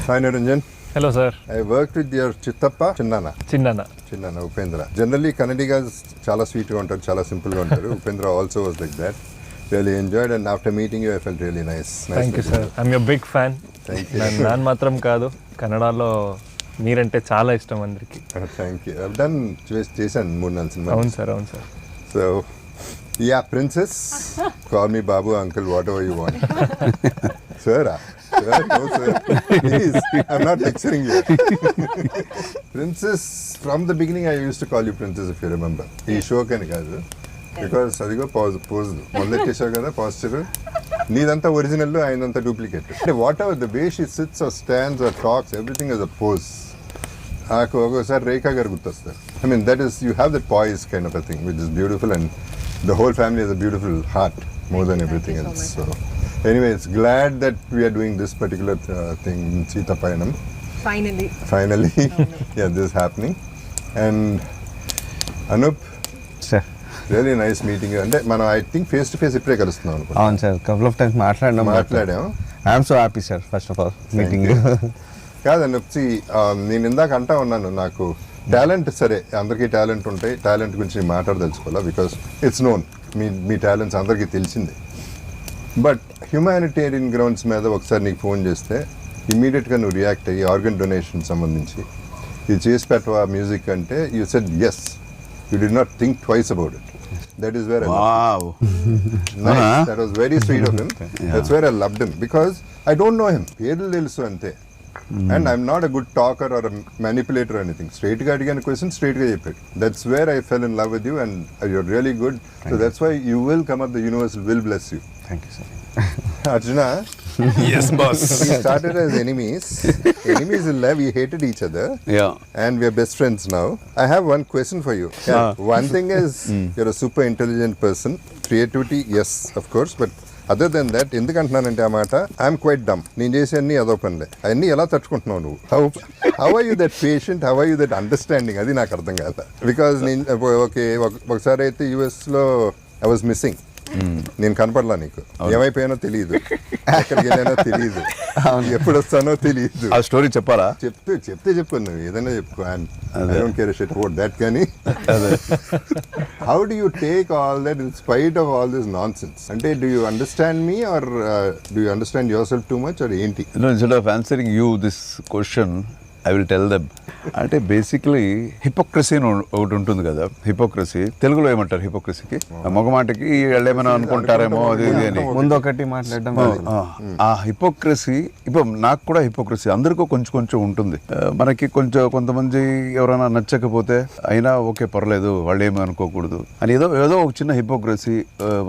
Hi Niranjan. Hello sir. I worked with your Chittappa, Chinnana. Upendra. Generally Kannadigas chala sweet ga untaru, chala simple ga untaru. Upendra also was like that. Really enjoyed, and after meeting you I felt really nice. Thank you sir. I'm your big fan. Thank you. ನಾನು మాత్రం కాదు, కన్నడలో మీరంటే చాలా ఇష్టం అందరికి. Thank you. I've done చేశాను 3-4 సినిమాలు. అవును sir. So yeah, princess, call me Babu, uncle, whatever you want. Sir, no sir, please, I'm not lecturing you. Princess, from the beginning I used to call you princess, if you remember. ఈ show కని కాదు, because అదిగో pose మొదలెట్టేసావు కదా posture, నీదంతా original, ఆయనంతా duplicate. అంటే whatever the way she sits or stands or talks, everything is a pose. నాకు ఒక్కోసారి రేఖా గారు గుర్తొస్తారు. I mean that is, you have that poise kind of a thing which is beautiful, and the whole family has a beautiful heart more than everything else. So anyway, it's glad that we are doing this particular thing in Sita Payanam. Finally yeah, this is happening. And Anup sir, really nice meeting you. And మనం I think face to face ఇప్పుడే కలుస్తున్నాం అనుకుంటా. అవును sir, couple of times మాట్లాడాం. I am so happy sir, first of all meeting you. కాదు Anup, నేను ఇందాక అంటా ఉన్నాను, నాకు టాలెంట్ సరే అందరికీ టాలెంట్ ఉంటాయి, టాలెంట్ గురించి నేను మాట్లాడదలుచుకోవాలా, బికాస్ ఇట్స్ నోన్, మీ టాలెంట్స్ అందరికీ తెలిసిందే. బట్ హ్యూమానిటేరియన్ గ్రౌండ్స్ మీద ఒకసారి నీకు ఫోన్ చేస్తే ఇమీడియట్గా నువ్వు రియాక్ట్ అయ్యి ఆర్గన్ డొనేషన్ సంబంధించి ఇది చేసి పెట్టవా మ్యూజిక్ అంటే, you said yes, you did not think twice about it. That is where that was very sweet of him. That's where I loved him, because I don't know him, పేర్లు తెలుసు అంతే. And I'm not a good talker or a manipulator or anything. Straight ga adigana question, straight ga cheppadu. That's where I fell in love with you, and you're really good. So that's why you will come up, the universe will bless you. Thank you sir. Arjuna, Yes, boss. we started as enemies in love, we hated each other. Yeah. And we are best friends now. I have one question for you. Yeah. One thing is, you're a super intelligent person. Creativity, yes, of course, but other than that, ఎందుకంటున్నానంటే ఆ మాట, I'm quite డమ్. నేను చేసే అన్ని అదో పనులే, అవన్నీ ఎలా తట్టుకుంటున్నావు నువ్వు? How are you that patient, how are you that understanding, అది నాకు అర్థం కాదు. బికాజ్ నేను ఓకే ఒకసారి అయితే యూఎస్లో ఐ వాజ్ మిస్సింగ్, నేను కనపడలా, నీకు ఏమైపోయానో తెలియదు, ఎక్కడికి వెళ్ళానో తెలియదు, ఎప్పుడు వస్తానో తెలియదు. ఆ స్టోరీ చెప్పారా? చెప్తే చెప్పు, నువ్వు ఏదైనా చెప్పుకో, I don't care shit about that. కానీ how do you take all that in spite of all this nonsense? అంటే do you understand me, or do you understand yourself too much, or ఏంటి? Instead of answering you this question, I will tell them. అంటే basically hypocrisy అని ఒకటి ఉంటుంది కదా. Hypocrisy తెలుగులో ఏమంటారు? హిపోక్రసీకి మొగమాటకి ఏమైనా అనుకుంటారేమో అది ఇది అని ముందు ఒకటి మాట్లాడడం. ఆ హిపోక్రసీ, ఇప్పుడు నాకు కూడా హిపోక్రసీ అందరికీ కొంచెం ఉంటుంది. మనకి కొంతమంది ఎవరైనా నచ్చకపోతే అయినా ఓకే పర్లేదు, వాళ్ళు ఏమి అనుకోకూడదు అని ఏదో ఒక చిన్న హిపోక్రసీ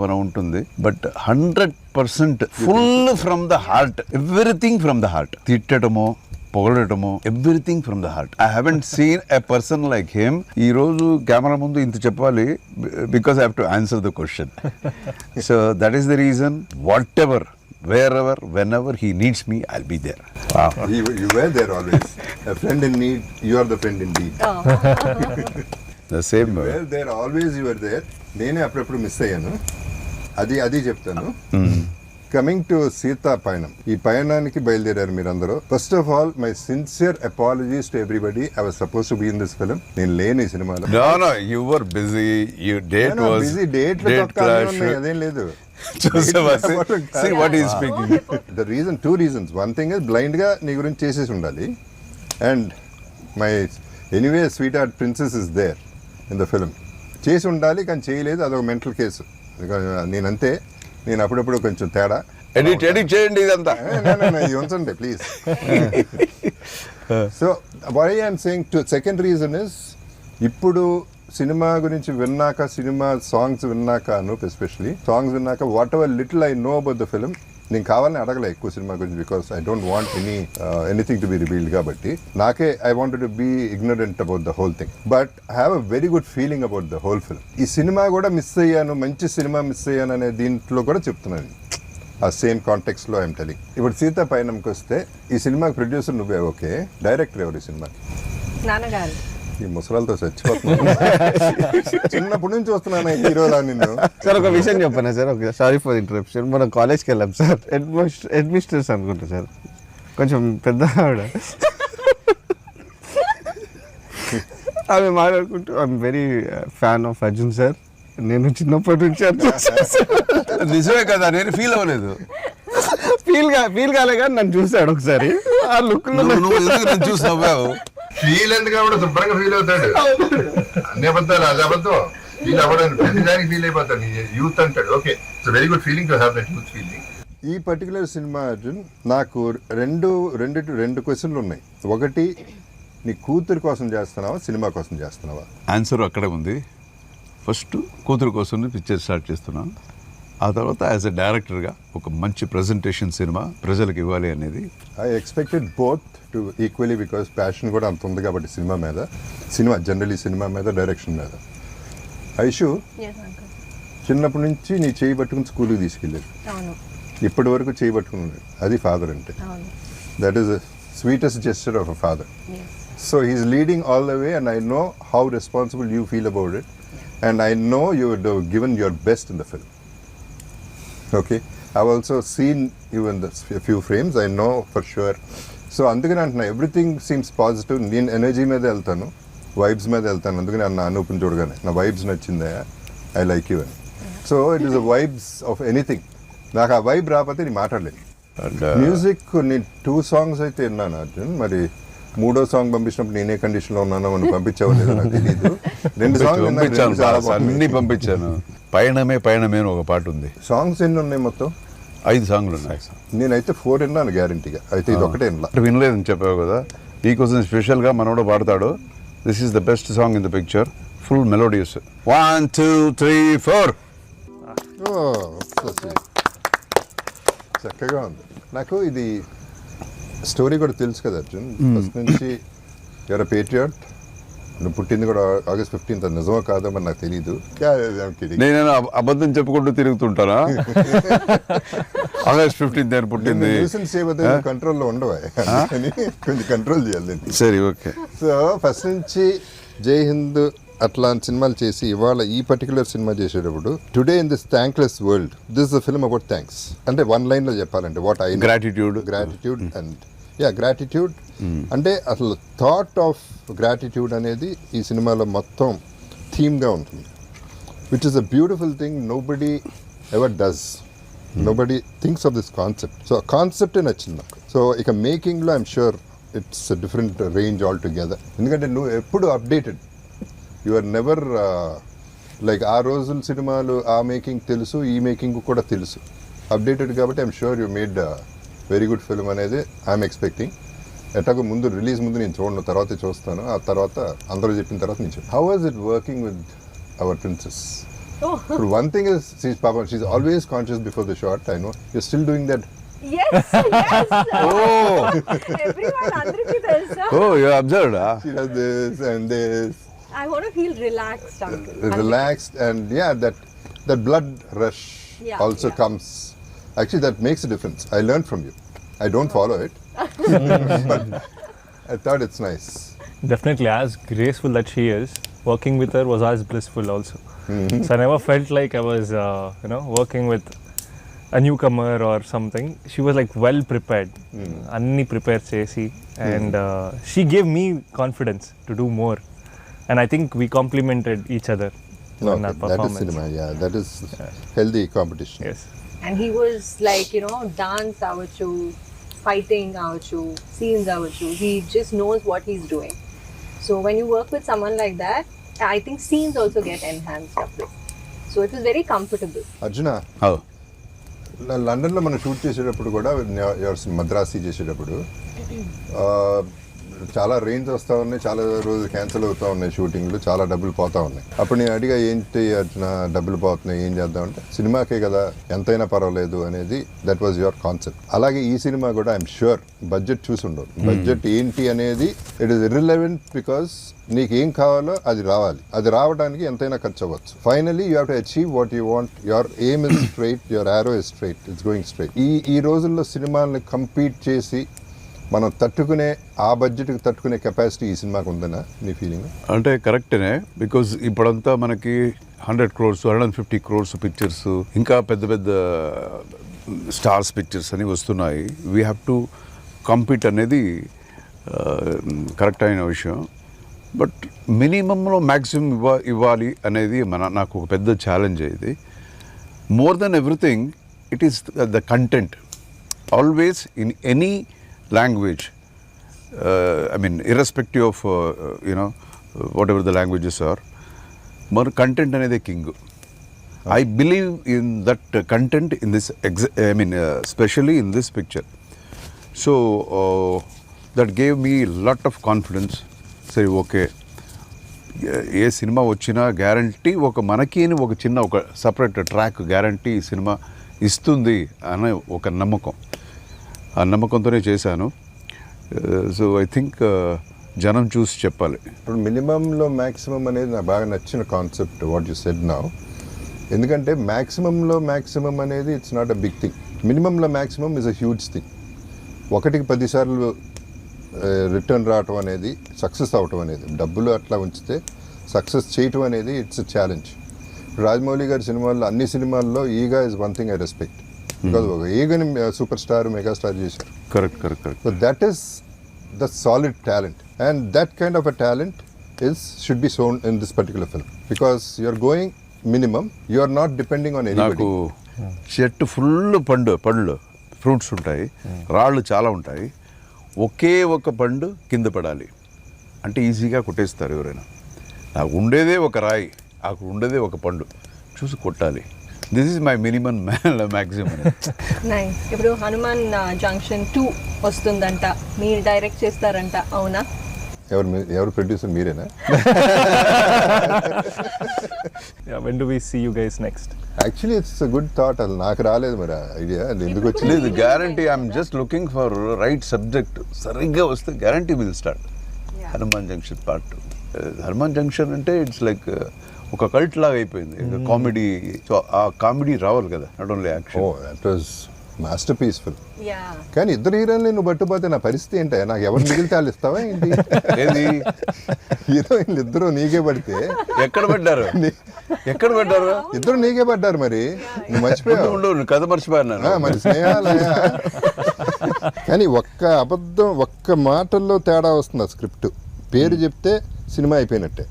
మనం ఉంటుంది. But 100% full from the heart, everything from the heart. తిట్టడమో పొగడటము, everything from the heart. I haven't seen a person like him. ఈ రోజు కెమెరా ముందు ఇంత చెప్పాలి, because I have to answer the question. So that is the reason. Whatever, wherever, whenever he needs me, I'll be there. Wow. You were there always. A friend in need, you are the friend indeed. The same way. You were there always, you were there. నేనే అప్పుడప్పుడు miss అయ్యాను, అది చెప్తాను. Coming to Sita పయనం, ఈ పయనానికి బయలుదేరారు మీరందరూ. First of all my sincere apologies to everybody. I was suppose to be in this film. నేను లేను ఈ సినిమాలో. No, you were busy. Your date was busy. Date clash. అదేం లేదు. See what he is speaking. The reason, two reasons. One thing is blind గా నీ గురించి చేసేసి ఉండాలి, and my anyway sweetheart princess is there in the film. చేసి ఉండాలి కానీ చేయలేదు, అదొక మెంటల్ కేసు. నేనంతే, నేను అప్పుడప్పుడు కొంచెం తేడా. ఎడిట్ చేయండి ఇదంతా, ఇది ఉంచండి please. So why I'm saying to second reason is, ఇప్పుడు సినిమా గురించి విన్నాక, సినిమా సాంగ్స్ విన్నాక, అనూప్ ఎస్పెషలీ సాంగ్స్ విన్నాక, whatever little I know about the film, నేను కావాలని అడగలే ఎక్కువ సినిమా గురించి, because I don't want anything to be revealed. కాబట్టి నాకే I wanted to be ignorant about the whole thing, but I have a very good feeling about the whole film. ఈ cinema కూడా మిస్ అయ్యాను, మంచి సినిమా మిస్ అయ్యాను అనే దీంట్లో కూడా చెప్తున్నాను. ఆ సేమ్ కాంటెక్స్ట్ లో ఐఎమ్ టెలింగ్. ఇప్పుడు సీతా పయనంకి వస్తే, ఈ సినిమాకి ప్రొడ్యూసర్ నువ్వే, ఓకే, డైరెక్టర్ ఎవరు ఈ సినిమాకి? నాన్నగారు. ఈ ముసలాలతో చచ్చిపోతున్నాను, చిన్నప్పటి నుంచి వస్తున్నాను హీరోలా నిన్ను. సార్ ఒక విషయం చెప్పనా సార్, సారీ ఫర్ ఇంటరప్షన్. మనం కాలేజ్కి వెళ్ళాం సార్, హెడ్ మిస్టర్స్ అనుకుంటా సార్, కొంచెం పెద్ద ఆవిడ. ఆమె మాట్లాడుకుంటూ I'm very fan of Arjun sir, నేను చిన్నప్పటి నుంచి నిజమే కదా, నేను ఫీల్ అవ్వలేదు. ఫీల్ కాలే కానీ నన్ను చూసాడు ఒకసారి. ఆ లుక్ నువ్వు ఎందుకు నన్ను చూసి నవ్వావు? ఫీల్ ఎందుకు కాబట్టి శుభ్రంగా ఫీల్ అవుతాడు. అన్ని అబద్ధాలు, అది అబద్ధం. ఫీల్ అవ్వడానికి ప్రతిదానికి ఫీల్ అయిపోతాడు. యూత్ అంటాడు. Okay, it's very good feeling to have that youth feeling. ఈ పర్టికులర్ సినిమా అర్జున్, నాకు రెండు క్వశ్చన్లు ఉన్నాయి. ఒకటి, నీ కూతురు కోసం చేస్తున్నావా, సినిమా కోసం చేస్తున్నావా? ఆన్సర్ అక్కడే ఉంది. ఫస్ట్ కూతురు కోసం పిక్చర్ స్టార్ట్ చేస్తున్నాను. ఆ తర్వాత యాజ్ ఎ డైరెక్టర్గా ఒక మంచి ప్రజెంటేషన్ సినిమా ప్రజలకు ఇవ్వాలి అనేది. I expected both to equally, because passion కూడా అంత ఉంది కాబట్టి సినిమా మీద, జనరలీ సినిమా మీద, డైరెక్షన్ మీద. ఐషు, చిన్నప్పటి నుంచి నీ చేయి పట్టుకుని స్కూల్కి తీసుకెళ్ళాడు, ఇప్పటి వరకు చేయి పట్టుకున్నాడు. అది ఫాదర్ అంటే. That is the sweetest gesture of a father. So he is leading all the way, and I know how responsible you feel about it, and I know you given your best in the film. Okay, I've also seen you in the few frames. I know for sure. So అందుకని అంటున్నా, everything seems positive. నేను energy మీద వెళ్తాను, vibes మీద వెళ్తాను. అందుకని అన్న అనూపుని చూడగానే నా వైబ్స్ నచ్చిందా, ఐ లైక్ యూ అని. So it is the vibes of anything. నాకు ఆ వైబ్ రాకపోతే నేను మాట్లాడలేదు. మ్యూజిక్ నేను 2 songs అయితే విన్నాను అర్జున్. మరి 3వ సాంగ్ పంపించినప్పుడు నేనే కండిషన్లో ఉన్నానో మనం పంపించావు లేదో నాకు తెలియదు. 2 songs పంపించాను, అన్ని పంపించాను. పయనమే పయనమే అని ఒక పాట ఉంది. సాంగ్స్ ఎన్ని ఉన్నాయి మొత్తం? 5 సాంగ్లు ఉన్నాయి. నేనైతే 4 విన్నాను గ్యారంటీగా. అయితే ఇది ఒకటే వినలేదని చెప్పావు కదా, నీకోసం స్పెషల్గా మనోడు పాడతాడు. This is the best song in the picture, full melodious. 1 2 3 4. చక్కగా ఉంది. నాకు ఇది స్టోరీ కూడా తెలుసు కదా అర్జున్. ఫస్ట్ నుంచి యువర్ పేట్రియాట్. నువ్వు పుట్టింది కూడా August 15th. అది నిజమో కాదో మరి నాకు తెలీదు. నేను అబద్ధం చెప్పుకుంటూ తిరుగుతుంటానా? August 15th నేను పుట్టింది. కంట్రోల్లో ఉండవా, కొంచెం కంట్రోల్ చేయాలి. సరే, ఓకే. సో ఫస్ట్ నుంచి జై హింద్ అట్లాంటి సినిమాలు చేసి ఇవాళ ఈ పర్టికులర్ సినిమా చేసేటప్పుడు, today in this thankless world, this the film about thanks. అంటే 1 line లో చెప్పాలంటే what I gratitude and gratitude. అంటే అసలు థాట్ ఆఫ్ గ్రాటిట్యూడ్ అనేది ఈ సినిమాలో మొత్తం థీమ్గా ఉంటుంది, which is a beautiful thing. Nobody ever does, nobody thinks of this concept. So ఆ కాన్సెప్టే నచ్చింది నాకు. సో ఇక మేకింగ్లో I'm sure it's different range all together. ఎందుకంటే నువ్వు ఎప్పుడు updated, you are never like ఆ రోజుల సినిమాలు ఆ మేకింగ్ తెలుసు, ఈ మేకింగ్ కూడా తెలుసు, అప్డేటెడ్. కాబట్టి I'm sure you made very good film అనేది ఐఎమ్ ఎక్స్పెక్టింగ్. ఎట్లాగో ముందు రిలీజ్ ముందు నేను చూడను, తర్వాత చూస్తాను. ఆ తర్వాత అందరూ చెప్పిన తర్వాత నేను how was it working with our princess? ఇప్పుడు one thing is she's always conscious before the shot. I know you're still doing that. Yes. Oh. Everyone అందరికీ తెలుసా? Oh, you observed, huh? She does this and this. I want to feel relaxed, uncle. Relaxed, and yeah, that blood rush also comes. Actually, that makes a difference. I learned from you. I don't follow it, but I thought it's nice. Definitely, as graceful that she is, working with her was as blissful also. So I never felt like I was, working with a newcomer or something. She was like well prepared, anni prepare chesi, and she gave me confidence to do more, and I think we complemented each other in our performance. That is cinema. Yeah, that is healthy competition. Yes. And he was like, dance avachchu, fighting avachchu, scenes avachchu. He just knows what he's doing. So when you work with someone like that, I think scenes also get enhanced a bit. So it was very comfortable. Arjuna, How? లండన్లో మనం shoot చేసేటప్పుడు కూడా, మద్రాసి చేసేటప్పుడు చాలా range వస్తూ ఉన్నాయి, చాలా రోజులు క్యాన్సిల్ అవుతూ ఉన్నాయి షూటింగ్లు, చాలా డబ్బులు పోతూ ఉన్నాయి. అప్పుడు నేను అడిగా, ఏంటి అర్జున డబ్బులు పోతున్నాయి, ఏం చేద్దామంటే, సినిమాకే కదా ఎంతైనా పర్వాలేదు అనేది. That was your concept. అలాగే ఈ సినిమా కూడా ఐఎమ్ షూర్ బడ్జెట్ చూసి ఉండవు. బడ్జెట్ ఏంటి అనేది ఇట్ ఈస్ ఇర్రిలెవెంట్, బికాస్ నీకు ఏం కావాలో అది రావాలి. అది రావడానికి ఎంతైనా ఖర్చు అవ్వచ్చు. Finally you have to achieve what you want. Your aim is straight, your arrow is straight, it's going straight. ఈ రోజుల్లో సినిమాల్ని కంపీట్ చేసి మనం తట్టుకునే, ఆ బడ్జెట్కి తట్టుకునే కెపాసిటీ ఈ సినిమాకి ఉందనా నీ ఫీలింగ్? అంటే కరెక్టేనే, బికాజ్ ఇప్పుడంతా మనకి 100 crores 150 crores పిక్చర్స్, ఇంకా పెద్ద పెద్ద స్టార్స్ పిక్చర్స్ అని వస్తున్నాయి. వీ హ్యావ్ టు కాంపీట్ అనేది కరెక్ట్ అయిన విషయం. బట్ మినిమంలో మ్యాక్సిమం ఇవ్వాలి అనేది నాకు ఒక పెద్ద ఛాలెంజ్. ఇది more than everything it is the content. Always in any language, I mean irrespective of you know whatever the languages are, మన కంటెంట్ అనేది king. I believe in that content in this, especially in this picture. So that gave me a lot of confidence. Say, okay, A cinema వచ్చినా guarantee మనకి ఒక చిన్న ఒక separate track guarantee cinema ఇస్తుంది అనే ఒక నమ్మకం. ఆ నమ్మకంతోనే చేశాను. సో ఐ థింక్ జనం చూసి చెప్పాలి. ఇప్పుడు మినిమంలో మ్యాక్సిమం అనేది నాకు బాగా నచ్చిన concept what you said now. ఎందుకంటే మ్యాక్సిమంలో మ్యాక్సిమం అనేది it's not a big thing. మినిమంలో maximum is a huge thing. 1కి 10 సార్లు రిటర్న్ రావటం అనేది, సక్సెస్ అవటం అనేది, డబ్బులు అట్లా ఉంచితే సక్సెస్ చేయటం అనేది ఇట్స్ అ ఛాలెంజ్. రాజమౌళి గారి సినిమాల్లో అన్ని సినిమాల్లో ఈగా is one thing I respect. Because ఒక ఈగని సూపర్ స్టార్, మెగాస్టార్ చేశారు. Correct. So that is the solid talent, and that kind of a talent should be shown in this particular film. Because you're going minimum, you are not depending on anybody. నాకు చెట్టు full పండ్లు fruits ఉంటాయి, రాళ్ళు చాలా ఉంటాయి. ఒకే ఒక పండు కింద పడాలి అంటే ఈజీగా కొట్టేస్తారు ఎవరైనా. నాకు ఉండేదే ఒక రాయి, నాకు ఉండేదే ఒక పండు, చూసి కొట్టాలి. This is my minimum maximum. Nice. ఇప్పుడు హనుమాన్ జంక్షన్ 2 వస్తుందంట, మీరు డైరెక్ట్ చేస్తారంట, అవునా? ఎవరు ప్రొడ్యూసర్, మీరేనా? Yeah, when do we see you guys next? Actually it's a good thought. అది నాకు రాలేదు మరి ఐడియా, అది ఎందుకు వచ్చింది? లేదు, guarantee I'm just looking for right subject. సరిగ్గా వస్తే guarantee will start. Hanuman junction part 2. Hanuman junction అంటే ఇట్స్ లైక్ ఒక కల్ట్ లాగా అయిపోయింది. ఇంకా కామెడీ, సో ఆ కామెడీ రావాలి కదా, not only action. That was master peaceful. Yeah. కానీ ఇద్దరు హీరోయిన్లు నువ్వు పట్టుపోతే నా పరిస్థితి ఏంటి? నాకు ఎవరు మిగిలితే వాళ్ళు ఇస్తావా ఏంటి? ఏది హీరోయిన్లు ఇద్దరు నీకే పడితే ఎక్కడ పడ్డారు? ఇద్దరు నీకే పడ్డారు. మరి నువ్వు మర్చిపోయావు. ఉండు, కథ మర్చిపోయాను. మరి స్నేహాలయ. కానీ ఒక్క అబద్ధం, ఒక్క మాటల్లో తేడా వస్తుంది. ఆ స్క్రిప్ట్ పేరు చెప్తే సినిమా అయిపోయినట్టే.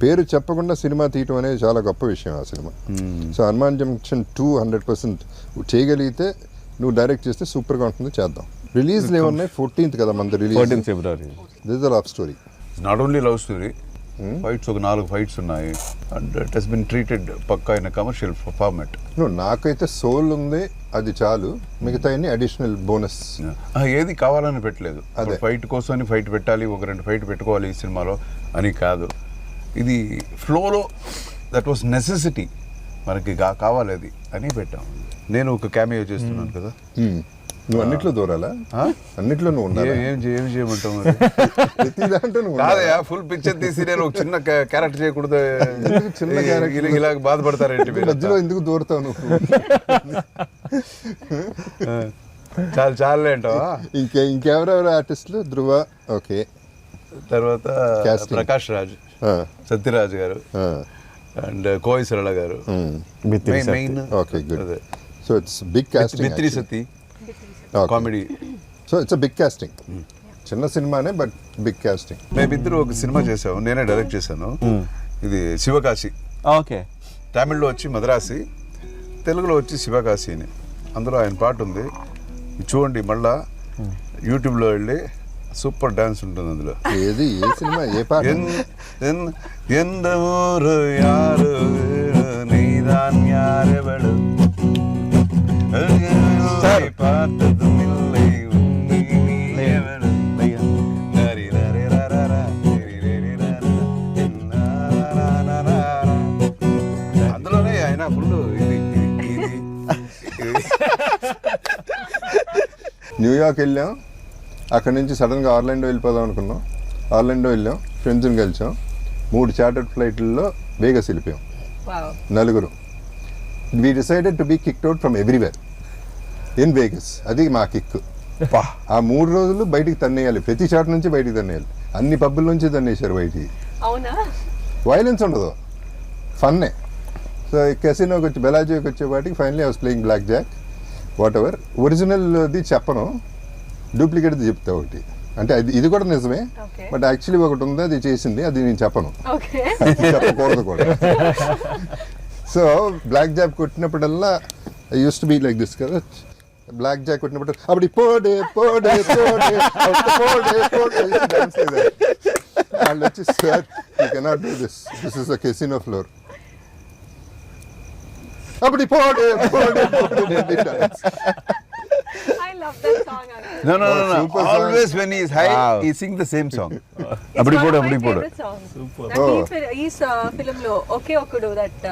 పేరు చెప్పకుండా సినిమా తీయటం అనేది చాలా గొప్ప విషయం ఆ సినిమా. సో హనుమాన్ జంక్షన్ 2 100% చేయగలిగితే, నువ్వు డైరెక్ట్ చేస్తే సూపర్గా ఉంటుంది. చేద్దాం. రిలీజ్లు ఏమున్నాయి? 14th కదా మనది release. 14th February. This is the love story. Not only love story, fights ఒక 4 ఫైట్స్ ఉన్నాయి. And it has been treated పక్కా ఇన్ కమర్షియల్ ఫార్మాట్. నాకైతే సోల్ ఉంది, అది చాలు. మిగతా అడిషనల్ బోనస్. ఏది కావాలని పెట్టలేదు. అదే ఫైట్ కోసం అని ఫైట్ పెట్టాలి, ఒక 2 ఫైట్ పెట్టుకోవాలి ఈ సినిమాలో అని కాదు. ఇది ఫ్లోలో దట్ వాస్ నెసెసిటీ, మనకి కావాలి అది అని పెట్టాం. నేను ఒక క్యామియో చేస్తున్నాను కదా. నువ్వు అన్నిట్లో దూరాలా? అన్నిట్లో నువ్వు ఉండాలి. ఏం చేయమంటావు? ప్రతి దాంట్లో నువ్వు కాదయా, ఫుల్ పిక్చర్ తీసి నేను ఒక చిన్న క్యారెక్టర్ చేయకూడదు. చిన్న క్యారెక్టర్ ఇలా బాధపడతారేంటి మీరు? మధ్యలో ఎందుకు దూరతావు నువ్వు? చాలా అంటావా? ఇంకెవరెవరు ఆర్టిస్టులు? ధృవ, ఓకే. తర్వాత Prakash Raj, Sathyaraj garu, and Kovai Sarala garu. Main okay, good. So it's big casting. మిత్రి సతీ comedy. So it's big casting. చిన్న సినిమానే బట్ బిగ్ కాస్టింగ్. మేమిద్దరు ఒక సినిమా చేసాము, నేనే డైరెక్ట్ చేశాను. ఇది శివకాశి. ఓకే. తమిళ్లో వచ్చి మద్రాసి, తెలుగులో వచ్చి శివకాశి అని. అందులో ఆయన పాట ఉంది, చూడండి. మళ్ళా యూట్యూబ్లో వెళ్ళి సూపర్ డాన్స్ ఉంటుంది అందులో. ఏది, ఏ సినిమా, ఏ పాట? ఎంత ఊరు యారు నీదాన్ యారెవడు పాటదు మిల్లై ఉన్ని నీవెవడు నరి నరి రరర అందులోనే ఆయన ఫుల్ ఇది న్యూయార్క్ వెళ్ళాం, అక్కడ నుంచి సడన్గా ఆర్లాండో వెళ్ళిపోదాం అనుకున్నాం. ఆర్లాండో వెళ్ళాం, ఫ్రెండ్స్ని కలిసాం. 3 చార్టర్డ్ ఫ్లైట్లలో వేగస్ వెళ్ళిపోయాం, 4. We decided to be kicked out from everywhere in Vegas. అది మా కిక్. ఆ 3 రోజులు బయటికి తన్నేయాలి, ప్రతి చాట్ నుంచి బయటికి తన్నేయాలి. అన్ని పబ్బుల నుంచి తన్నేశారు బయటికి. అవునా? వైలెన్స్ ఉండదు, ఫన్నే. సో కెసినోకి వచ్చి, బెలాజియోకి వచ్చేపాటికి finally I was playing blackjack, whatever. ఒరిజినల్ది చెప్పను, డూప్లికేట్ చెప్తా ఒకటి, అంటే ఇది కూడా నిజమే, Okay. బట్ యాక్చువల్లీ ఒకటి ఉంది, అది చేసింది, అది నేను చెప్పను, ఓకే చెప్పకూడదు కూడా. సో బ్లాక్ జాక్ కొట్టినప్పుడల్లా I use to be like this కదా, బ్లాక్ జాక్ కొట్టినప్పుడు అప్పుడు పోడే పోడే పోడే పోడే పోడే డాన్స్ చేయాలి. వాళ్ళు వచ్చి sir you cannot do this, this is a casino floor, అప్పుడు పోడే పోడే పోడే dance. I love that song, Uncle. No, no, no, no. Super song. Always when he is high, Wow. he sing the same song. It's Abdi one podu, of my abdi podu. favorite songs. Super. నాకు ఈ film లో ఒకే ఒక్కడు that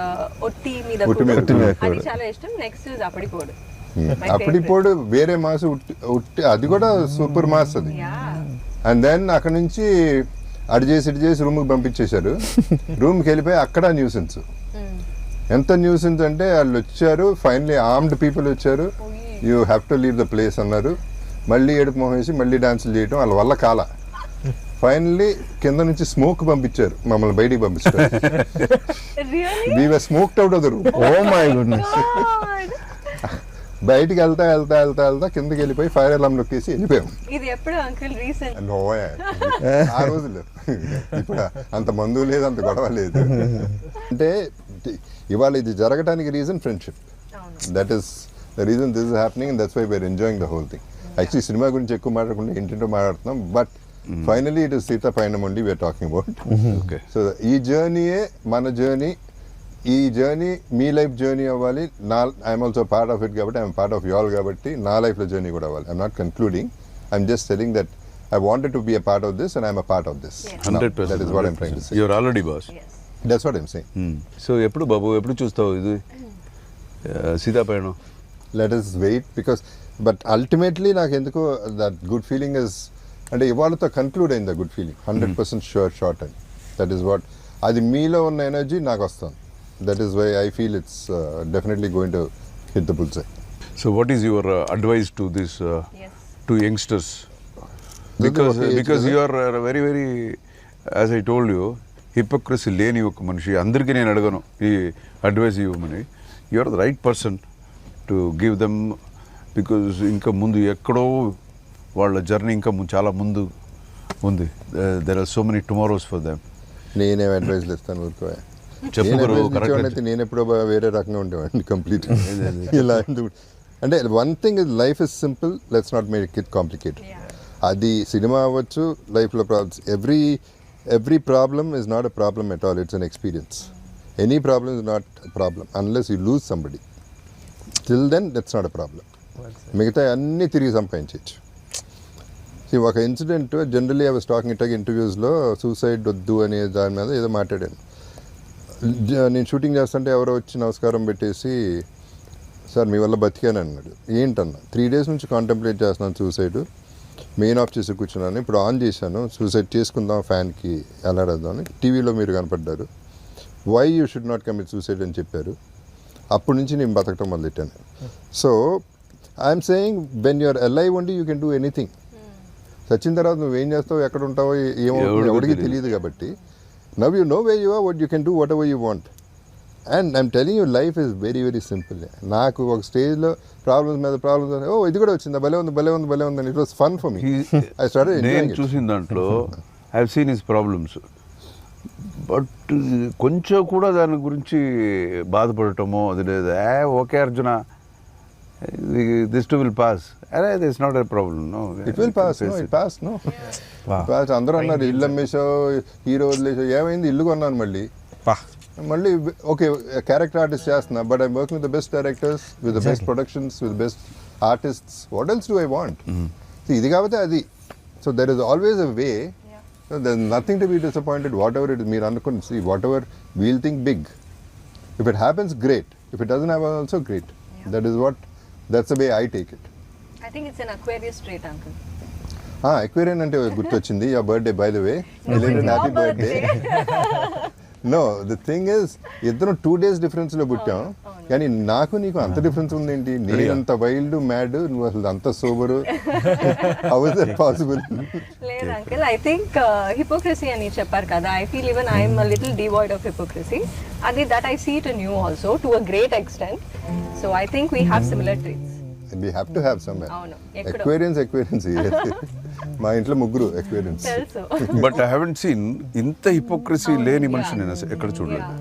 ఒట్టి మీద ఒట్టి మీద కూడు. కూడు. అది చాలా ఇష్టం. నెక్స్ట్ ఇస్ అప్పటి పోడు. My అప్పుడు favorite. ఇప్పుడు వేరే మాస్ ఉట్టి అది కూడా సూపర్ మాస్ అది. Yeah. అండ్ దెన్ అక్కడ నుంచి అటు చేసి ఇటు చేసి రూమ్కి పంపించేశారు. రూమ్కి వెళ్ళిపోయి అక్కడ న్యూసెన్స్. ఎంత న్యూసెన్స్ అంటే వాళ్ళు వచ్చారు, ఫైనలీ ఆర్మ్డ్ పీపుల్ వచ్చారు, you have to leave the place అన్నారు. మళ్ళీ ఏడుపు మొహం వేసి మళ్ళీ డాన్సులు చేయడం వాళ్ళ వల్ల కాల. ఫైనల్లీ కింద నుంచి స్మోక్ పంపించారు, మమ్మల్ని బయటికి పంపించారు. Really? We were smoked out of the room. Oh my goodness. God. బయటికి వెళ్తా వెళ్తా వెళ్తా వెళ్తా కిందకి వెళ్ళిపోయి ఫైర్ అలామ్ నొక్కేసి వెళ్ళిపోయాం. ఇది ఎప్పుడు అంకుల్ రీసెంట్? నోయా ఆ రోజులు ఇప్పుడు అంత మందు లేదు, అంత గొడవ లేదు. అంటే ఇవాళ ఇది జరగడానికి reason friendship. That is the reason this is happening and that's why we're enjoying the whole thing. Actually సినిమా గురించి ఎక్కువ మాట్లాడకుండా ఇంటింటో మాట్లాడుతున్నాం, but finally it is Sita పైన ఉండి we're talking about. Okay. So ఈ జర్నీయే మన జర్నీ. ఈ జర్నీ మీ లైఫ్ జర్నీ అవ్వాలి. I'm also part of it కాబట్టి I'm part of you all కాబట్టి నా లైఫ్లో జర్నీ కూడా అవ్వాలి. I'm not concluding, I'm just telling that I wanted to be a part of this and I'm a part of this. Yes. 100%. That is what I'm trying to say. You're already boss. Yes. That's what I'm saying. So ఎప్పుడు బాబు ఎప్పుడు చూస్తావు ఇది సీతాపయణం? Let us wait because, but ultimately నాకు ఎందుకో that good feeling is, అంటే ఇవాళతో conclude అయింది good feeling. 100% sure shot and that is what, అది మీలో ఉన్న ఎనర్జీ నాకు వస్తుంది. That is why I feel it's definitely going to hit the bullseye. So what is your advice to this Yes. To youngsters? Because you are very very, as I told you, hypocrisy లేని ఒక మనిషి. అందరికీ నేను అడగను ఈ advice ఇవ్వమని. You are the right person to give them, because ఇంకా ముందు ఎక్కడో వాళ్ళ జర్నీ ఇంకా చాలా ముందు ఉంది. There are so many tomorrows for them. నేనేం అడ్వైజ్లు ఇస్తాను ఊరుకో. చెప్పు నేను గురు, advice correct. ఇచ్చేవాడినైతే నేను ఎప్పుడో వేరే రకంగా ఉండేవాడిని కంప్లీట్. ఇలా ఎందుకు అంటే one thing is life is simple, let's not make it complicated. Yeah. అది సినిమా అవ్వచ్చు, లైఫ్లో problems, every problem is not a problem at all, it's an experience. Any problem is not a problem unless you lose somebody. Till then that's not a problem. మిగతా అన్నీ తిరిగి సంపాదించవచ్చు. ఒక incident generally I was talking it ఇంటర్వ్యూస్లో, suicide వద్దు అనే దాని మీద ఏదో మాట్లాడాను. నేను షూటింగ్ చేస్తుంటే ఎవరో వచ్చి నమస్కారం పెట్టేసి, సార్ మీ వల్ల బతికాను అన్నాడు. ఏంటన్నా, 3 days నుంచి కాంటెంప్లేట్ చేస్తున్నాను సూసైడ్, మెయిన్ ఆఫ్ చేసి కూర్చున్నాను, ఇప్పుడు ఆన్ చేశాను, సూసైడ్ చేసుకుందాం ఫ్యాన్కి ఎలాడదామని, టీవీలో మీరు కనపడ్డారు, why you should not commit suicide అని చెప్పారు. అప్పటి నుంచి నేను బతకటం మొదలెట్టాను. So I'm saying when you're alive only you can do anything. చచ్చిన తర్వాత నువ్వేం చేస్తావు, ఎక్కడ ఉంటావో ఏమో ఎవరికి తెలియదు కాబట్టి, now you know way you are, what you can do whatever you want. And I'm telling you life is very very simple. నాకు ఒక స్టేజ్లో ప్రాబ్లమ్స్ మీద ప్రాబ్లమ్స్, ఓ ఇది కూడా వచ్చిందా, భలే ఉంది భలే ఉంది భలే ఉంది అని, it was fun for me. I started నేను ఎంజాయింగ్ ఇట్. చూసిన దాంట్లో I have seen his problems, but కొంచెం కూడా దాని గురించి బాధపడటమో అది లేదు. Okay Arjuna, this too will pass, అరే this not a problem. No, it will pass. No, it pass. No, pass. అందరూ అన్నారు ఇల్లు అమ్మేసావు, హీరో వదిలేసావు. ఏమైంది, ఇల్లు కొన్నాను మళ్ళీ. మళ్ళీ ఓకే క్యారెక్టర్ ఆర్టిస్ట్ చేస్తున్నా, but I'm working with the best directors, with the best productions, with best artists. What else do I want? ఇది కాబట్టి అది. So there is always a way. There is nothing to be disappointed whatever it is. మీరు అనుకుని see whatever we'll think big. If it happens great, if it doesn't happen also great. That is what, that's the way I take it. I think it's an Aquarius trait, uncle. Aquarian అంటే గుర్తొచ్చింది. Your birthday by the way, happy birthday. No, the thing is ఇద్దరం 2 days డిఫరెన్స్లో పుట్టాం, కానీ నాకు నీకు అంత difference ఉందేంటి? నేను అంత వైల్డ్ మ్యాడ్, నువ్వు అసలు అంత sober. How is that possible? లేదు అంకుల్, ఐ థింక్ హిపోక్రసీ అని చెప్పారు కదా, I feel even I'm a little devoid of hypocrisy. అది that I see it in you also to a great extent. So I think we have similar traits. We have to have some అవును, ఎక్కడో. Aquarians మా ఇంట్లో ముగ్గురు Aquarians. తెలుసు. But I haven't seen ఇంత hypocrisy లేని మనిషి నేను ఎక్కడ చూడలేదు.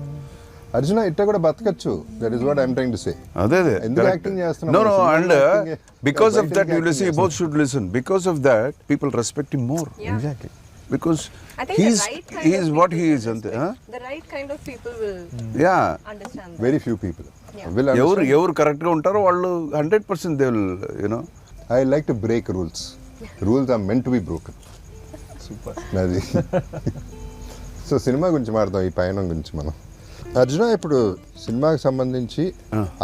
అర్జున ఇట్లా కూడా బతకచ్చు. That is what I'm trying to say. అదే ఎందుకు యాక్టింగ్ చేస్తున్నావు? No, సినిమాలో and acting because of బయట that, you acting see, both చేస్తున్నావు. should listen. Because of that, people respect him more. Yeah. Exactly. Because I think the right kind he of is what people he will is. Ante, respect. huh? The right kind of people will Yeah. understand that. Very few people Yeah. will ఎవరు understand. ఎవరు కరెక్ట్గా ఉంటారో వాళ్ళు 100% they will you know. I like to break rules. Rules are meant to be broken. Super. అది. So cinema గురించి మాట్లాడదాం, ఈ పయనం గురించి మనం. అర్జున, ఇప్పుడు సినిమాకి సంబంధించి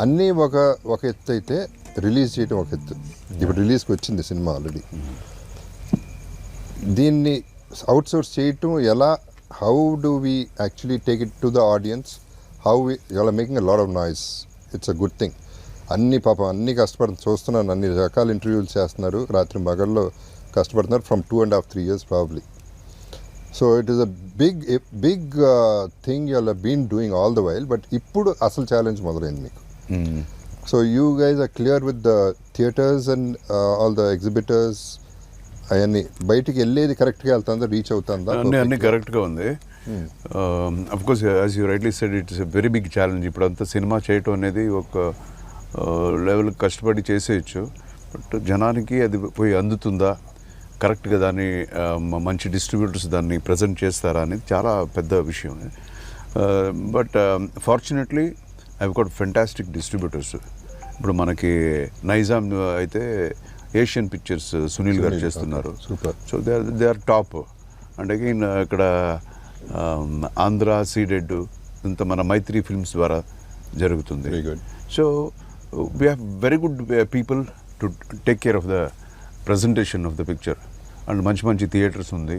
అన్నీ ఒక ఎత్తు అయితే రిలీజ్ చేయడం ఒక ఎత్తు. ఇప్పుడు రిలీజ్కి వచ్చింది సినిమా ఆల్రెడీ. దీన్ని అవుట్ సోర్స్ చేయటం ఎలా? How do we actually take it to the audience? How you are making a lot of noise. It's a good thing. అన్ని కష్టపడుతుంది, చూస్తున్నాను. అన్ని రకాల ఇంటర్వ్యూలు చేస్తున్నారు, రాత్రి మగల్లో కష్టపడుతున్నారు from 2.5 3 years probably. So it is a big thing you are been doing all the while. But ఇప్పుడు అసలు ఛాలెంజ్ మొదలైంది మీకు. So you guys are clear with the theatres and all the exhibitors. అవన్నీ బయటికి వెళ్ళేది కరెక్ట్గా వెళ్తుందా, రీచ్ అవుతుందా? అన్నీ కరెక్ట్గా ఉంది. Of course as you rightly said, it's a very big challenge. ఇప్పుడు అంతా సినిమా చేయటం అనేది ఒక లెవెల్ కష్టపడి చేసేయచ్చు. బట్ జనానికి అది పోయి అందుతుందా, కరెక్ట్గా దాన్ని మంచి డిస్ట్రిబ్యూటర్స్ దాన్ని ప్రజెంట్ చేస్తారా అనేది చాలా పెద్ద విషయం. But fortunately I got fantastic distributors. ఇప్పుడు మనకి నైజాం అయితే ఏషియన్ పిక్చర్స్ సునీల్ గారు చేస్తున్నారు. Super. So they are top. And again ఇక్కడ ఆంధ్ర సీడెడ్ ఇంత మన మైత్రి ఫిల్మ్స్ ద్వారా జరుగుతుంది. Very good. So we have very good people to take care of the presentation of the picture. And మంచి మంచి థియేటర్స్ ఉంది.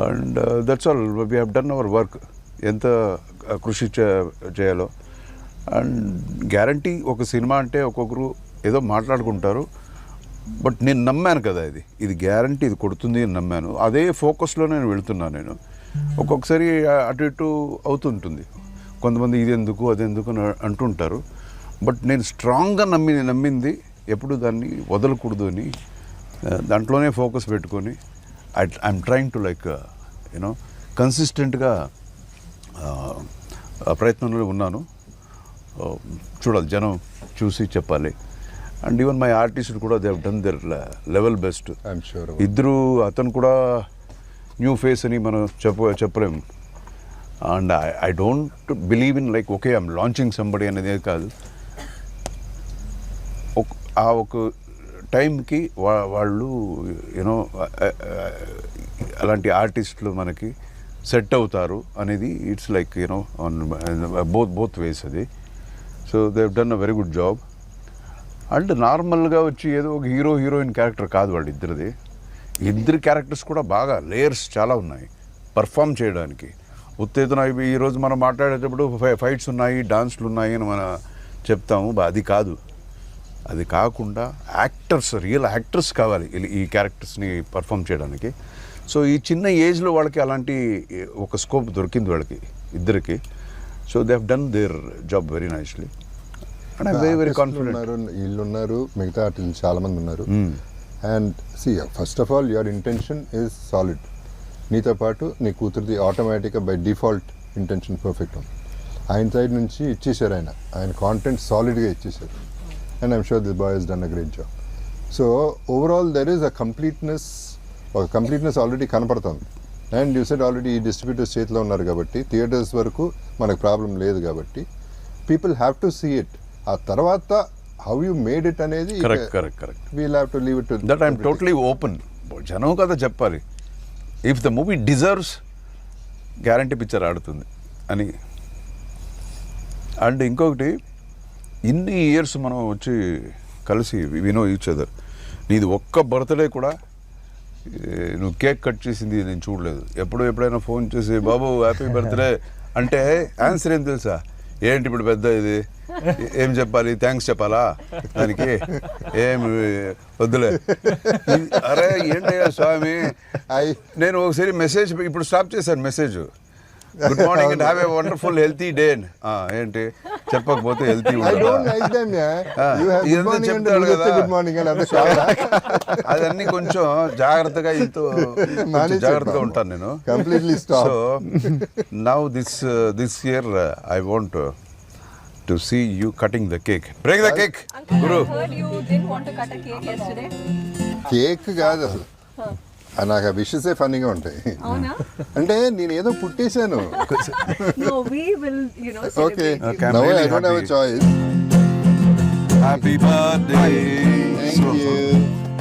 And that's all. We have done our work. ఎంత కృషి చేయాలో. అండ్ గ్యారంటీ ఒక సినిమా అంటే ఒక్కొక్కరు ఏదో మాట్లాడుకుంటారు. బట్ నేను నమ్మాను కదా, ఇది గ్యారంటీ ఇది కొడుతుంది అని నమ్మాను. అదే ఫోకస్లో నేను వెళ్తున్నాను. నేను ఒక్కొక్కసారి అటు ఇటు అవుతుంటుంది. కొంతమంది ఇది ఎందుకు అదెందుకు అని అంటుంటారు. బట్ నేను స్ట్రాంగ్గా నమ్మింది ఎప్పుడు దాన్ని వదలకూడదు అని దాంట్లోనే ఫోకస్ పెట్టుకొని I'm trying to like you know కన్సిస్టెంట్గా ప్రయత్నంలో ఉన్నాను. చూడాలి, జనం చూసి చెప్పాలి. అండ్ ఈవెన్ మై ఆర్టిస్ట్ కూడా they have done their level best. I'm sure. ఇద్దరు, అతను కూడా న్యూ ఫేస్ అని మనం చెప్పలేము. And I don't believe in like okay I'm launching somebody అనేది కాదు. ఒక టైంకి వాళ్ళు యూనో అలాంటి ఆర్టిస్టులు మనకి సెట్ అవుతారు అనేది it's like you know on both ways అది. So they have done a very good job. And నార్మల్గా వచ్చి ఏదో ఒక హీరోయిన్ క్యారెక్టర్ కాదు వాళ్ళు ఇద్దరిది. ఇద్దరు క్యారెక్టర్స్ కూడా బాగా లేయర్స్ చాలా ఉన్నాయి పర్ఫామ్ చేయడానికి. ఉత్తేజన ఈరోజు మనం మాట్లాడేటప్పుడు ఫైట్స్ ఉన్నాయి, డాన్స్లు ఉన్నాయి అని మనం చెప్తాము. అది కాదు. అది కాకుండా యాక్టర్స్, రియల్ యాక్టర్స్ కావాలి ఈ క్యారెక్టర్స్ని పర్ఫామ్ చేయడానికి. సో ఈ చిన్న ఏజ్లో వాళ్ళకి అలాంటి ఒక స్కోప్ దొరికింది వాళ్ళకి ఇద్దరికి. So they have done their job very nicely. And I very confident. వీళ్ళు ఉన్నారు, మిగతా ఆర్టిస్టులు చాలా మంది ఉన్నారు. And see first of all your intention is solid. నీతో పాటు నీ కూతురిది ఆటోమేటిక్గా బై డిఫాల్ట్ ఇంటెన్షన్ పర్ఫెక్ట్ ఉంది. ఆయన సైడ్ నుంచి ఇచ్చేసారు. ఆయన కాంటెంట్ సాలిడ్గా ఇచ్చేసారు. And I'm sure this boy has done a great job. So overall there is a completeness. ఒక కంప్లీట్నెస్ ఆల్రెడీ కనపడుతుంది. అండ్ యూ సెడ్ ఆల్రెడీ ఈ డిస్ట్రిబ్యూటర్స్ చేతిలో ఉన్నారు కాబట్టి థియేటర్స్ వరకు మనకు ప్రాబ్లం లేదు కాబట్టి people have to see it. ఆ తర్వాత హౌ యూ మేడ్ ఇట్ అనేది correct we'll have to leave it to that. I'm totally open. జనం కదా చెప్పాలి. If the movie deserves, guarantee picture ఆడుతుంది అని. అండ్ ఇంకొకటి, ఇన్ని ఇయర్స్ మనం వచ్చి కలిసి వినో ఈచ్ అదర్. నీది ఒక్క బర్త్డే కూడా నువ్వు కేక్ కట్ చేసింది నేను చూడలేదు. ఎప్పుడైనా ఫోన్ చేసి బాబు హ్యాపీ బర్త్డే అంటే ఆన్సర్ ఏం తెలుసా? ఏంటి ఇప్పుడు పెద్ద ఇది ఏం చెప్పాలి, థ్యాంక్స్ చెప్పాలా దానికి? ఏమి వద్దులే. అరే ఏంటయ్యా స్వామి, నేను ఒకసారి మెసేజ్ ఇప్పుడు స్టాప్ చేశాను. Message good morning and have a wonderful healthy day. ఏంటి చెప్పకపోతే healthy I don't like them, yeah. You have good ఇదంతా morning and చెప్తాడు you say కదా. good morning and other కావాలా? అదన్నీ కొంచెం జాగ్రత్తగా Manage జాగ్రత్తగా it, ఉంటాను నేను. Completely stop. So now this year I want to see you cutting the cake. Break the cake, Uncle, Guru. I heard you didn't want to cut a cake yesterday. Cake కాదు అసలు. నాకు ఆ విషయసే ఫన్నీగా ఉంటాయి. అవునా? అంటే నేను ఏదో పుట్టేశాను. No, we will, you know, Okay, celebrate. Okay, I'm now really I don't have a happy. choice. Happy birthday. Thank you.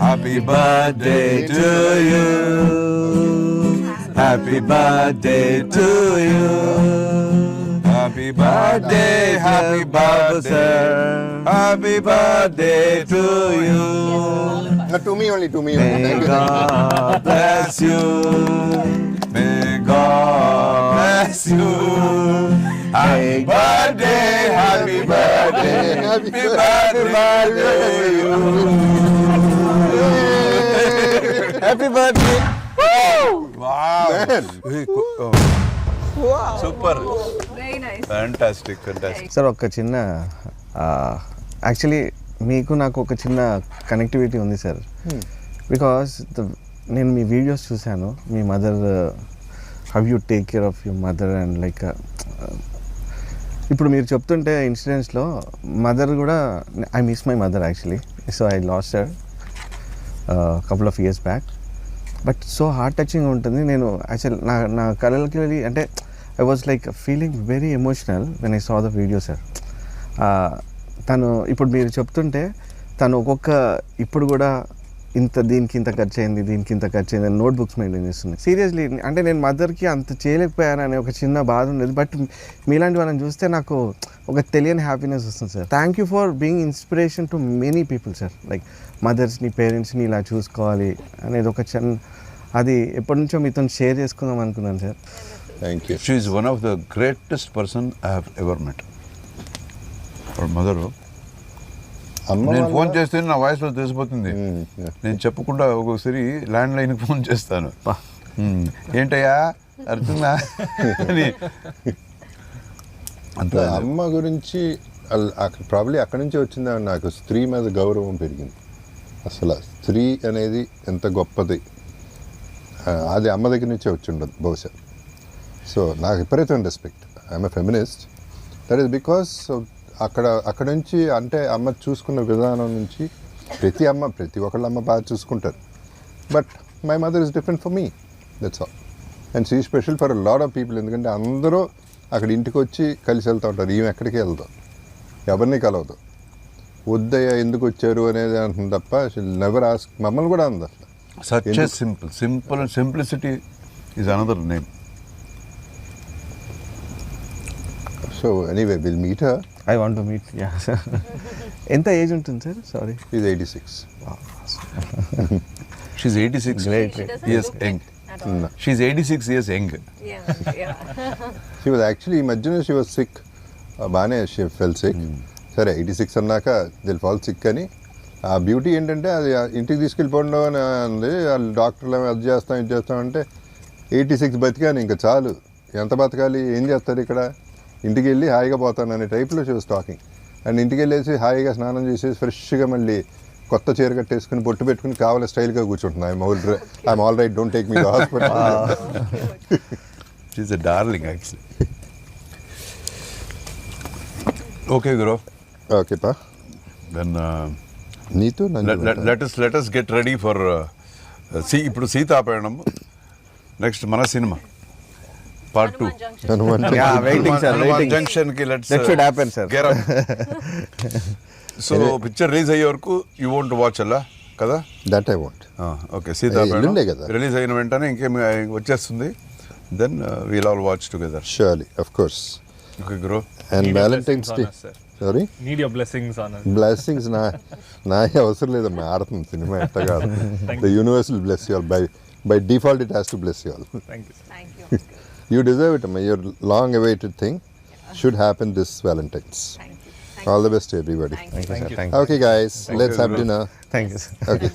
Happy birthday to you. Happy birthday to you. Happy birthday, happy birthday. Happy birthday to you. To me only, to me only. May Thank you. God bless you. May God bless you. Happy birthday, happy birthday, happy birthday to you. Happy birthday. Wow. Super. Very nice. Fantastic, fantastic. Sir ఒక చిన్న actually మీకు నాకు ఒక చిన్న connectivity ఉంది sir. Because నేను మీ videos చూశాను, మీ mother how you take care of your mother and like ఇప్పుడు మీరు చెప్తుంటే ఇన్సిడెంట్స్లో మదర్ కూడా I miss my mother actually. So I lost her couple of years back. But so heart touching ఉంటుంది. నేను యాక్చువల్ నా కళలకి వెళ్ళి అంటే I was like feeling very emotional when I saw the video sir. తను ఇప్పుడు మీరు చెప్తుంటే తను ఒక్కొక్క ఇప్పుడు కూడా దీనికి ఇంత ఖర్చు అయింది, దీనికి ఇంత ఖర్చు అయింది అని నోట్బుక్స్ మెయింటైన్ చేస్తుంది. సీరియస్లీ అంటే నేను మదర్కి అంత చేయలేకపోయాననే ఒక చిన్న బాధ ఉండేది. బట్ మీలాంటి వాళ్ళని చూస్తే నాకు ఒక తెలియని హ్యాపీనెస్ వస్తుంది sir. Thank you for being inspiration to many people sir. Like మదర్స్ని, పేరెంట్స్ని ఇలా చూసుకోవాలి అనేది ఒక అది ఎప్పటి నుంచో మీతో షేర్ చేసుకుందాం అనుకున్నాను sir. Thank you. She is one of the greatest person I have ever met. Her mother. నేను ఫోన్ చేస్తే నా వాయిస్లో తెలిసిపోతుంది. నేను చెప్పకుండా ఒక్కొక్కసారి ల్యాండ్ లైన్కి ఫోన్ చేస్తాను. ఏంటయ్యా అర్థంగా అని. అంత అమ్మ గురించి ప్రాబ్లీ అక్కడి నుంచి వచ్చిందా నాకు స్త్రీ మీద గౌరవం పెరిగింది. అసలు స్త్రీ అనేది ఎంత గొప్పది అది అమ్మ దగ్గర నుంచే వచ్చి ఉండదు బహుశా. సో నాకు విపరీతమైన respect. I'm a feminist. That is because అక్కడ నుంచి అంటే అమ్మ చూసుకున్న విధానం నుంచి ప్రతి ఒక్కళ్ళ అమ్మ బాగా చూసుకుంటారు. But my mother is different for me, that's all. And she special for lot of people. ఎందుకంటే అందరూ అక్కడ ఇంటికి వచ్చి కలిసి వెళ్తూ ఉంటారు. ఈమె ఎక్కడికి వెళ్తాం, ఎవరిని కలవదు. వద్దయ్య ఎందుకు వచ్చారు అనేది అంటుంది తప్ప నెవర్ ఆస్క్. మమ్మల్ని కూడా అంది అసలు. such a simple and simplicity is another name. So anyway, we'll meet her. I want to meet. Yeah sir. ఎంత ఏజ్ ఉంటుంది sir? Sorry. She's 86. She's 86 Great. She doesn't years look young. it at all. No. She's 86 years young. Yeah. She was actually, imagine she was sick. బాగానే she fell sick. సరే 86 అన్నాక they'll fall sick అని. ఆ beauty ఏంటంటే అది ఇంటికి తీసుకెళ్ళిపోండు అని అంది. వాళ్ళు డాక్టర్లు అది చేస్తాం ఇది చేస్తామంటే 86 బతికాను ఇంకా చాలు, ఎంత బతకాలి, ఏం చేస్తారు ఇక్కడ, ఇంటికి వెళ్ళి హాయిగా పోతాను అనే టైప్లో షీ వాస్ టాకింగ్. అండ్ ఇంటికి వెళ్ళేసి హాయిగా స్నానం చేసేసి ఫ్రెష్గా మళ్ళీ కొత్త చీర కట్టేసుకుని బొట్టు పెట్టుకుని కావాలి స్టైల్గా కూర్చుంటున్నా. I'm all right, don't take me to hospital. She's a darling actually. Okay, Guru. Okay పా. Then నీతో let us get ready for ఇప్పుడు సీతాపయణం. నెక్స్ట్ మన cinema part 2. Yeah waiting sir, waiting. Junction కి That should happen, sir. So picture release అయ్యే వరకు you want watch అలా కదా? That I want. ఓకే, ఎల్లుండే సీతాపయణం కదా. రిలీజ్ అయిన వెంటనే ఇంకేం వచ్చేస్తుంది. Then we'll all watch together. Surely, of course. Okay Guru. And Need your Valentine's day, blessings on us, sir. Sorry, Need your blessings on us. Blessings నా అవసరం లేదమ్మా, ఆడుతుంది సినిమా ఎట్టగా. The universe will bless you all. By default it has to bless you all. Thank you. Thank you. You deserve it, amma. Your long awaited thing should happen this Valentine's. Thank you. All the best to everybody. Thank you. Thank you sir. Thank you. Okay guys, let's have dinner. Thank you sir. Okay.